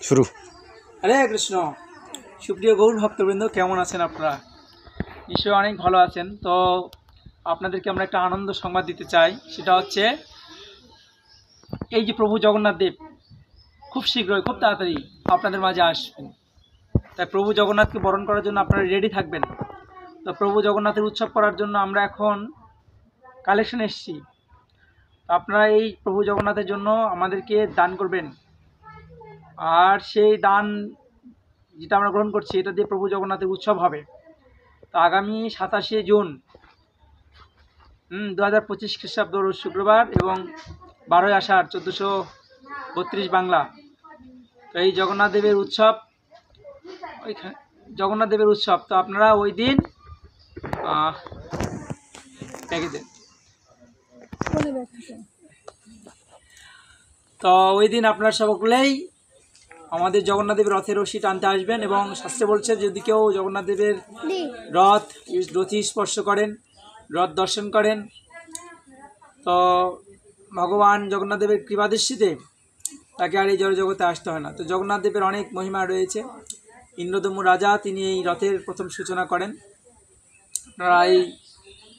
শুরু। হরে কৃষ্ণ। সুপ্রিয় গৌর ভক্তবৃন্দ, কেমন আছেন আপনারা? নিশ্চয়ই অনেক ভালো আছেন। তো আপনাদেরকে আমরা একটা আনন্দ সংবাদ দিতে চাই। সেটা হচ্ছে এই যে প্রভু জগন্নাথ দেব খুব শীঘ্রই, খুব তাড়াতাড়ি আপনাদের মাঝে আসবেন। তাই প্রভু জগন্নাথকে বরণ করার জন্য আপনারা রেডি থাকবেন। তো প্রভু জগন্নাথের উৎসব করার জন্য আমরা এখন কালেকশন এসেছি। তো আপনারা এই প্রভু জগন্নাথের জন্য আমাদেরকে দান করবেন, আর সেই দান যেটা আমরা গ্রহণ করছি এটা দিয়ে প্রভু জগন্নাথের উৎসব হবে। তো আগামী 27শে জুন 2025 খ্রিস্টাব্দ রোজ শুক্রবার এবং 12ই আষাঢ় 1432 বাংলা। তো এই জগন্নাথ দেবের উৎসব, জগন্নাথ দেবের উৎসব। তো আপনারা ওই দিন তো ওই দিন আপনারা সকলেই আমাদের জগন্নাথ দেবের রথের রশি টানতে আসবেন। এবং শাস্ত্রে বলছে যদি কেউ জগন্নাথ দেবের রথি স্পর্শ করেন, রথ দর্শন করেন, তো ভগবান জগন্নাথ দেবের কৃপাদৃষ্টিতে তাকে আর এই জড়জগতে আসতে হয় না। তো জগন্নাথ দেবের অনেক মহিমা রয়েছে। ইন্দ্রদম্য রাজা তিনি এই রথের প্রথম সূচনা করেন। আপনারা এই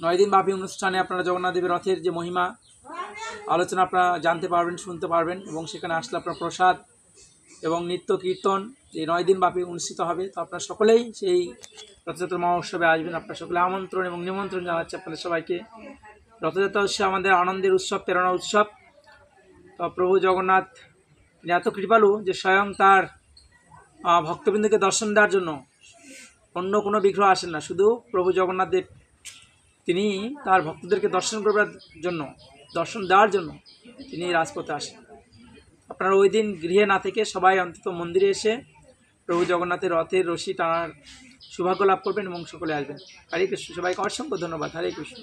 9 দিন ব্যাপী অনুষ্ঠানে আপনারা জগন্নাথ দেবের রথের যে মহিমা আলোচনা আপনারা জানতে পারবেন, শুনতে পারবেন। এবং সেখানে আসলে আপনার প্রসাদ এবং নিত্য কীর্তন এই 9 দিন ব্যাপী অনুষ্ঠিত হবে। তো আপনারা সকলেই সেই রথযাত্রা মহোৎসবে আসবেন। আপনার সকলে আমন্ত্রণ এবং নিমন্ত্রণ জানাচ্ছি আপনাদের সবাইকে। রথযাত্রা উৎসব আমাদের আনন্দের উৎসব, প্রেরণা উৎসব। তো প্রভু জগন্নাথ তিনি এত কৃপালু যে স্বয়ং তার ভক্তবৃন্দকে দর্শন দেওয়ার জন্য অন্য কোনো বিগ্রহ আসেন না। শুধু প্রভু জগন্নাথ দেব তিনি তার ভক্তদেরকে দর্শন করবার জন্য, দর্শন দেওয়ার জন্য তিনি রাজপথে আসেন। আপনারা ওই দিন গৃহে না থেকে সবাই অন্তত মন্দিরে এসে প্রভু জগন্নাথের রথের রশি টানার সৌভাগ্য লাভ করবেন এবং সকলে আসবেন। হরে কৃষ্ণ। সবাইকে অসংখ্য ধন্যবাদ। হরে কৃষ্ণ।